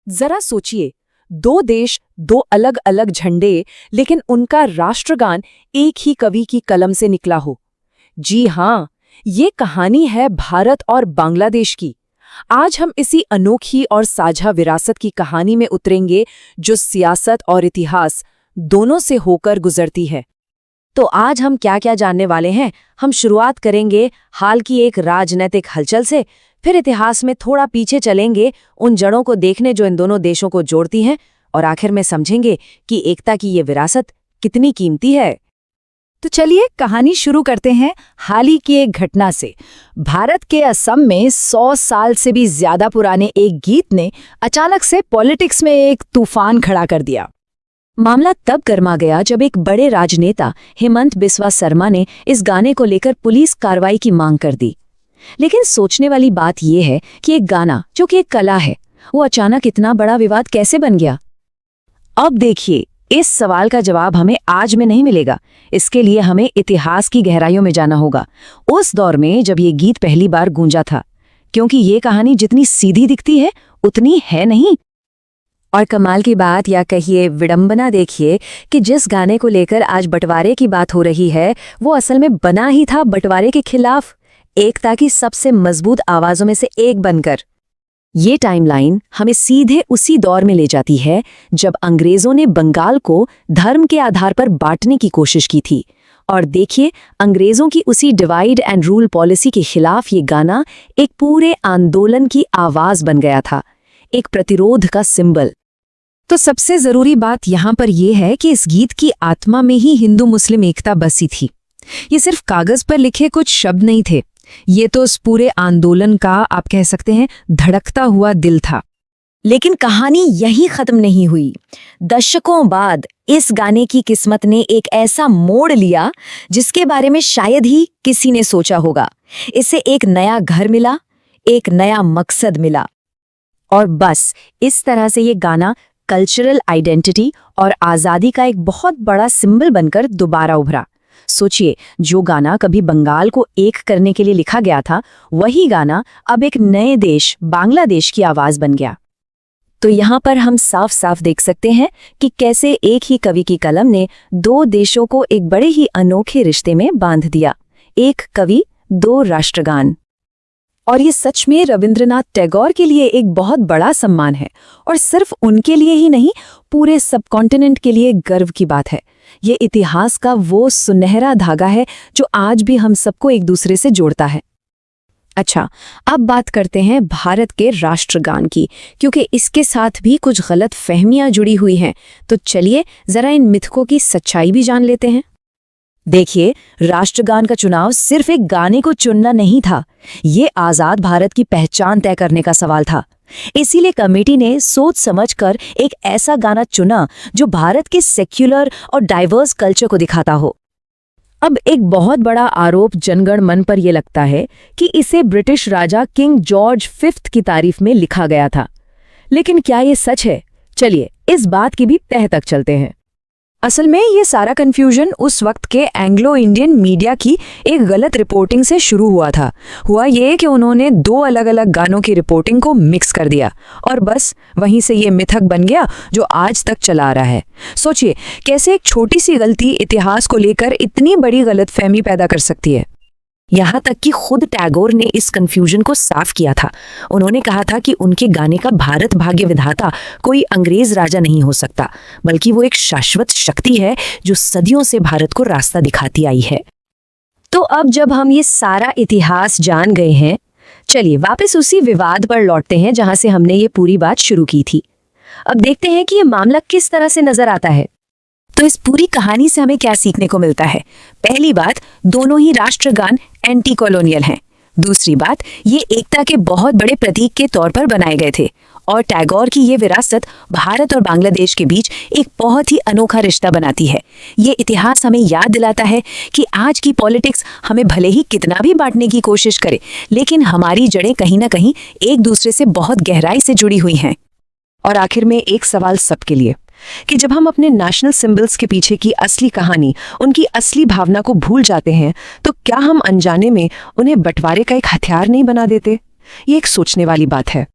जरा सोचिए, दो देश, दो अलग अलग झंडे, लेकिन उनका राष्ट्रगान एक ही कवि की कलम से निकला हो। जी हाँ, ये कहानी है भारत और बांग्लादेश की। आज हम इसी अनोखी और साझा विरासत की कहानी में उतरेंगे, जो सियासत और इतिहास दोनों से होकर गुजरती है। तो आज हम क्या क्या जानने वाले हैं? हम शुरुआत करेंगे हाल की एक राजनीतिक हलचल से, फिर इतिहास में थोड़ा पीछे चलेंगे, उन जड़ों को देखने जो इन दोनों देशों को जोड़ती हैं, और आखिर में समझेंगे कि एकता की ये विरासत कितनी कीमती है। तो चलिए कहानी शुरू करते हैं हाल ही की एक घटना से। भारत के असम में 100 साल से भी ज्यादा पुराने एक गीत ने अचानक से पॉलिटिक्स में एक तूफान खड़ा कर दिया। मामला तब गर्मा गया जब एक बड़े राजनेता हेमंत बिस्वा शर्मा ने इस गाने को लेकर पुलिस कार्रवाई की मांग कर दी। लेकिन सोचने वाली बात यह है कि एक गाना, जो कि एक कला है, वो अचानक इतना बड़ा विवाद कैसे बन गया। अब देखिए, इस सवाल का जवाब हमें आज में नहीं मिलेगा। इसके लिए हमें इतिहास की गहराइयों में जाना होगा, उस दौर में जब ये गीत पहली बार गूंजा था, क्योंकि ये कहानी जितनी सीधी दिखती है उतनी है नहीं। और कमाल की बात, या कहिए विडंबना, देखिए कि जिस गाने को लेकर आज बंटवारे की बात हो रही है, वो असल में बना ही था बंटवारे के खिलाफ, एकता की सबसे मजबूत आवाजों में से एक बनकर। ये टाइमलाइन हमें सीधे उसी दौर में ले जाती है जब अंग्रेजों ने बंगाल को धर्म के आधार पर बांटने की कोशिश की थी। और देखिए, अंग्रेजों की उसी डिवाइड एंड रूल पॉलिसी के खिलाफ ये गाना एक पूरे आंदोलन की आवाज बन गया था, एक प्रतिरोध का सिंबल। तो सबसे जरूरी बात यहाँ पर यह है कि इस गीत की आत्मा में ही हिंदू मुस्लिम एकता बसी थी। ये सिर्फ कागज पर लिखे कुछ शब्द नहीं थे, ये तो उस पूरे आंदोलन का, आप कह सकते हैं, धड़कता हुआ दिल था। लेकिन कहानी यहीं खत्म नहीं हुई। दशकों बाद इस गाने की किस्मत ने एक ऐसा मोड़ लिया जिसके बारे में शायद ही किसी ने सोचा होगा। इसे एक नया घर मिला, एक नया मकसद मिला, और बस इस तरह से ये गाना कल्चरल आइडेंटिटी और आज़ादी का एक बहुत बड़ा सिंबल बनकर दोबारा उभरा। सोचिए, जो गाना कभी बंगाल को एक करने के लिए लिखा गया था, वही गाना अब एक नए देश बांग्लादेश की आवाज बन गया। तो यहाँ पर हम साफ साफ देख सकते हैं कि कैसे एक ही कवि की कलम ने दो देशों को एक बड़े ही अनोखे रिश्ते में बांध दिया। एक कवि, दो राष्ट्रगान। और ये सच में रविंद्रनाथ टैगोर के लिए एक बहुत बड़ा सम्मान है, और सिर्फ उनके लिए ही नहीं, पूरे सबकॉन्टिनेंट के लिए गर्व की बात है। ये इतिहास का वो सुनहरा धागा है जो आज भी हम सबको एक दूसरे से जोड़ता है। अच्छा, अब बात करते हैं भारत के राष्ट्रगान की, क्योंकि इसके साथ भी कुछ गलत फहमियां जुड़ी हुई हैं। तो चलिए जरा इन मिथकों की सच्चाई भी जान लेते हैं। देखिए, राष्ट्रगान का चुनाव सिर्फ एक गाने को चुनना नहीं था, ये आजाद भारत की पहचान तय करने का सवाल था। इसीलिए कमेटी ने सोच समझकर एक ऐसा गाना चुना जो भारत के सेक्युलर और डाइवर्स कल्चर को दिखाता हो। अब एक बहुत बड़ा आरोप जनगण मन पर यह लगता है कि इसे ब्रिटिश राजा किंग जॉर्ज फिफ्थ की तारीफ में लिखा गया था। लेकिन क्या ये सच है? चलिए इस बात की भी तह तक चलते हैं। असल में ये सारा कंफ्यूजन उस वक्त के एंग्लो इंडियन मीडिया की एक गलत रिपोर्टिंग से शुरू हुआ था। हुआ ये कि उन्होंने दो अलग अलग गानों की रिपोर्टिंग को मिक्स कर दिया, और बस वहीं से ये मिथक बन गया जो आज तक चला आ रहा है। सोचिए, कैसे एक छोटी सी गलती इतिहास को लेकर इतनी बड़ी गलतफहमी पैदा कर सकती है। यहाँ तक कि खुद टैगोर ने इस कंफ्यूजन को साफ किया था। उन्होंने कहा था कि उनके गाने का भारत भाग्य विधाता कोई अंग्रेज राजा नहीं हो सकता, बल्कि वो एक शाश्वत शक्ति है जो सदियों से भारत को रास्ता दिखाती आई है। तो अब जब हम ये सारा इतिहास जान गए हैं, चलिए वापस उसी विवाद पर लौटते हैं जहां से हमने ये पूरी बात शुरू की थी। अब देखते हैं कि ये मामला किस तरह से नजर आता है। तो इस पूरी कहानी से हमें क्या सीखने को मिलता है? पहली बात, दोनों ही राष्ट्रगान एंटी कॉलोनियल हैं। दूसरी बात, ये एकता के बहुत बड़े प्रतीक के तौर पर बनाए गए थे, और टैगोर की ये विरासत भारत और बांग्लादेश के बीच एक बहुत ही अनोखा रिश्ता बनाती है। ये इतिहास हमें याद दिलाता है कि आज की पॉलिटिक्स हमें भले ही कितना भी बांटने की कोशिश करे, लेकिन हमारी जड़ें कहीं ना कहीं एक दूसरे से बहुत गहराई से जुड़ी हुई हैं। और आखिर में एक सवाल सबके लिए, कि जब हम अपने नेशनल सिंबल्स के पीछे की असली कहानी, उनकी असली भावना को भूल जाते हैं, तो क्या हम अनजाने में उन्हें बंटवारे का एक हथियार नहीं बना देते? ये एक सोचने वाली बात है।